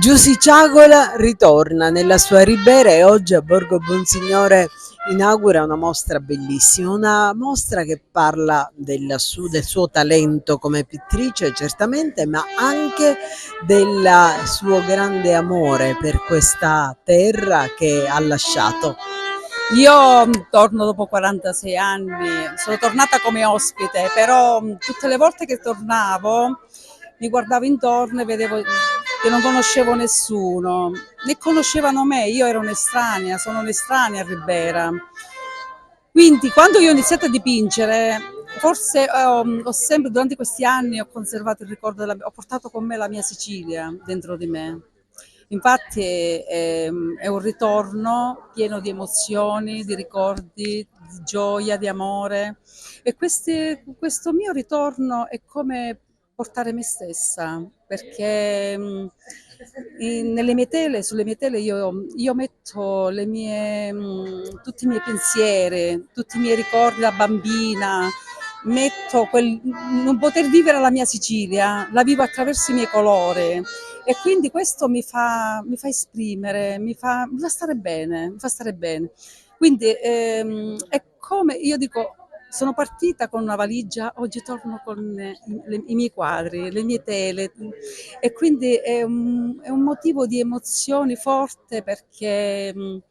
Giusy Ciagola ritorna nella sua Ribera e oggi a Borgo Bonsignore inaugura una mostra bellissima, una mostra che parla del suo talento come pittrice certamente, ma anche del suo grande amore per questa terra che ha lasciato. Io torno dopo 46 anni, sono tornata come ospite, però tutte le volte che tornavo mi guardavo intorno e vedevo che non conoscevo nessuno, né conoscevano me, io ero un'estranea, sono un'estranea a Ribera. Quindi quando io ho iniziato a dipingere, forse ho sempre, durante questi anni, ho conservato il ricordo, ho portato con me la mia Sicilia dentro di me. Infatti è un ritorno pieno di emozioni, di ricordi, di gioia, di amore e questo mio ritorno è come portare me stessa, perché nelle mie tele, sulle mie tele io metto tutti i miei pensieri, tutti i miei ricordi da bambina, metto non poter vivere la mia Sicilia, la vivo attraverso i miei colori e quindi questo mi fa esprimere, mi fa stare bene, mi fa stare bene. Quindi è come io dico, sono partita con una valigia, oggi torno con i miei quadri, le mie tele e quindi è un motivo di emozioni forte perché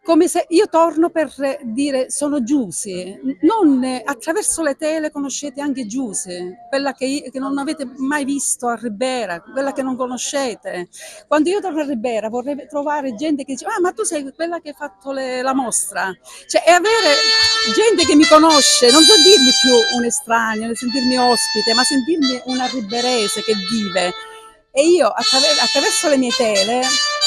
come se io torno per dire sono Giusy, non attraverso le tele conoscete anche Giusy, quella che non avete mai visto a Ribera, quella che non conoscete. Quando io torno a Ribera vorrei trovare gente che dice ah ma tu sei quella che hai fatto la mostra, cioè e avere gente che mi conosce, non so dirmi più un estraneo, sentirmi ospite, ma sentirmi una riberese che vive. E io attraverso le mie tele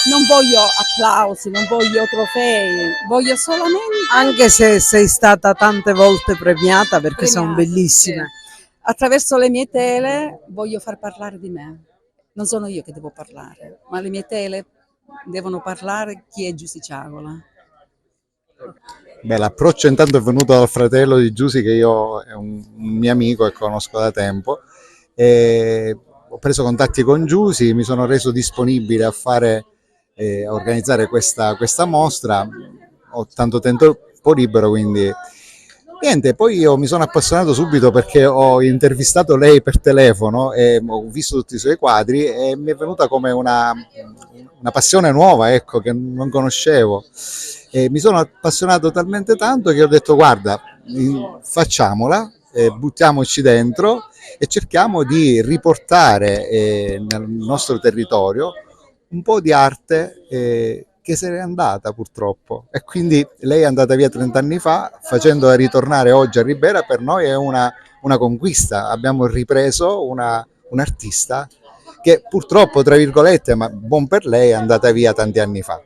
non voglio applausi, non voglio trofei, voglio solamente Anche se sei stata tante volte premiata perché sono premiata. bellissime. Sì. Attraverso le mie tele voglio far parlare di me. Non sono io che devo parlare, ma le mie tele devono parlare chi è Giusy Ciagola. Beh, l'approccio intanto è venuto dal fratello di Giusy, che io è un mio amico e conosco da tempo. E ho preso contatti con Giusy, mi sono reso disponibile a a organizzare questa mostra. Ho tanto tempo libero, quindi niente. Poi io mi sono appassionato subito perché ho intervistato lei per telefono e ho visto tutti i suoi quadri e mi è venuta come una passione nuova, ecco, che non conoscevo. E mi sono appassionato talmente tanto che ho detto guarda, facciamola, buttiamoci dentro e cerchiamo di riportare nel nostro territorio un po' di arte che se n'è andata purtroppo, e quindi lei è andata via 30 anni fa, facendola ritornare oggi a Ribera per noi è una conquista. Abbiamo ripreso un artista che purtroppo, tra virgolette, ma buon per lei, è andata via tanti anni fa.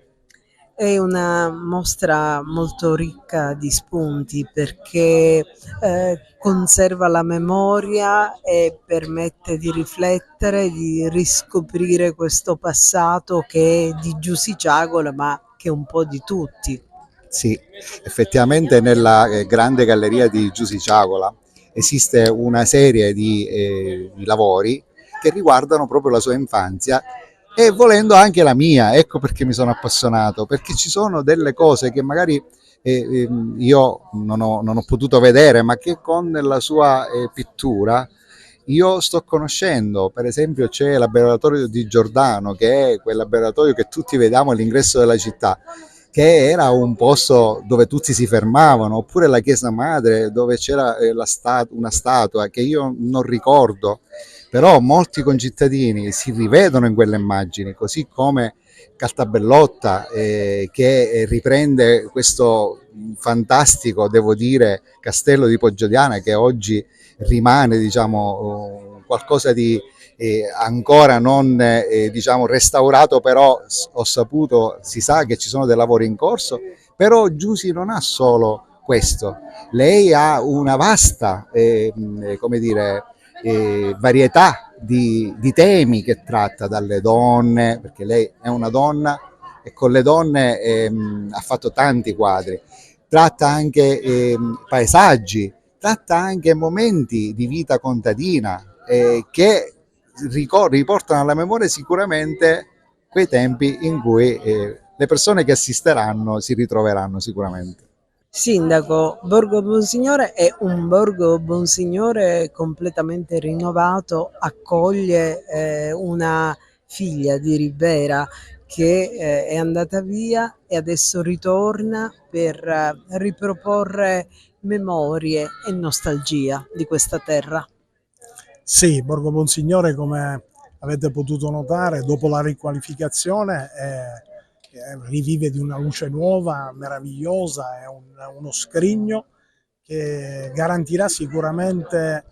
È una mostra molto ricca di spunti perché conserva la memoria e permette di riflettere, di riscoprire questo passato che è di Giusy Ciagola, ma che è un po' di tutti. Sì, effettivamente nella grande galleria di Giusy Ciagola esiste una serie di lavori che riguardano proprio la sua infanzia e volendo anche la mia. Ecco perché mi sono appassionato, perché ci sono delle cose che magari io non ho potuto vedere, ma che con la sua pittura io sto conoscendo. Per esempio c'è il laboratorio di Giordano, che è quel laboratorio che tutti vediamo all'ingresso della città, che era un posto dove tutti si fermavano, oppure la chiesa madre dove c'era una statua che io non ricordo, però molti concittadini si rivedono in quelle immagini, così come Caltabellotta che riprende questo fantastico, devo dire, castello di Poggiodiana, che oggi rimane, diciamo, qualcosa di ancora non diciamo restaurato, però ho saputo, si sa che ci sono dei lavori in corso. Però Giusy non ha solo questo, lei ha una vasta come dire, varietà di temi che tratta, dalle donne, perché lei è una donna e con le donne ha fatto tanti quadri, tratta anche paesaggi, tratta anche momenti di vita contadina che riportano alla memoria sicuramente quei tempi in cui le persone che assisteranno si ritroveranno sicuramente. Sindaco, Borgo Bonsignore è un Borgo Bonsignore completamente rinnovato, accoglie una figlia di Ribera che è andata via e adesso ritorna per riproporre memorie e nostalgia di questa terra. Sì, Borgo Bonsignore, come avete potuto notare, dopo la riqualificazione rivive di una luce nuova, meravigliosa, è uno scrigno che garantirà sicuramente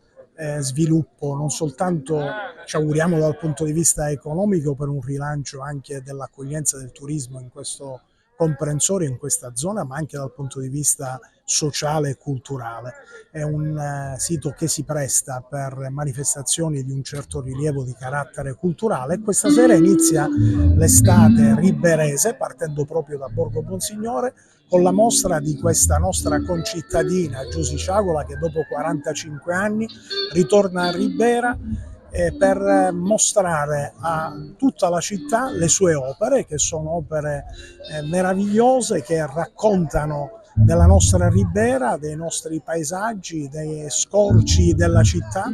sviluppo, non soltanto ci auguriamo dal punto di vista economico per un rilancio anche dell'accoglienza del turismo in questo comprensorio, in questa zona, ma anche dal punto di vista sociale e culturale. È un sito che si presta per manifestazioni di un certo rilievo di carattere culturale e questa sera inizia l'estate riberese partendo proprio da Borgo Bonsignore con la mostra di questa nostra concittadina Giusy Ciagola che dopo 45 anni ritorna a Ribera per mostrare a tutta la città le sue opere, che sono opere meravigliose che raccontano della nostra Ribera, dei nostri paesaggi, dei scorci della città,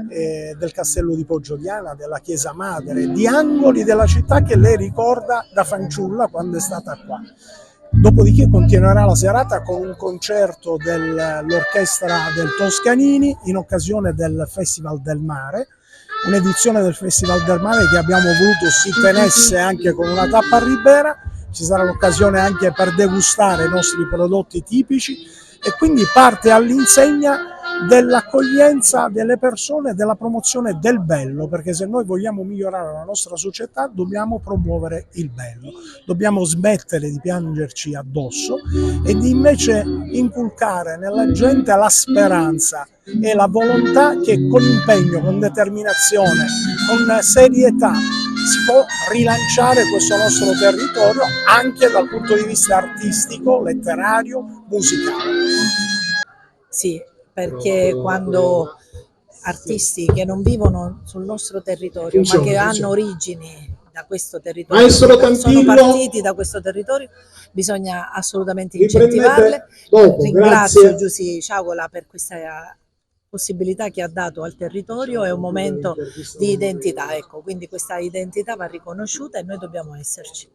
del castello di Poggioliana, della chiesa madre, di angoli della città che lei ricorda da fanciulla quando è stata qua. Dopodiché continuerà la serata con un concerto dell'orchestra del Toscanini in occasione del Festival del Mare, un'edizione del Festival del Mare che abbiamo voluto si tenesse anche con una tappa a Ribera. Ci sarà l'occasione anche per degustare i nostri prodotti tipici e quindi parte all'insegna dell'accoglienza delle persone e della promozione del bello, perché se noi vogliamo migliorare la nostra società dobbiamo promuovere il bello, dobbiamo smettere di piangerci addosso e di invece inculcare nella gente la speranza e la volontà che con impegno, con determinazione, con serietà si può rilanciare questo nostro territorio anche dal punto di vista artistico, letterario, musicale. Sì, perché quando artisti che non vivono sul nostro territorio ma che hanno origini da questo territorio, sono partiti da questo territorio, bisogna assolutamente incentivarle. Ringrazio Giusy Ciagola per questa possibilità che ha dato al territorio, è un momento di identità, ecco, quindi questa identità va riconosciuta e noi dobbiamo esserci.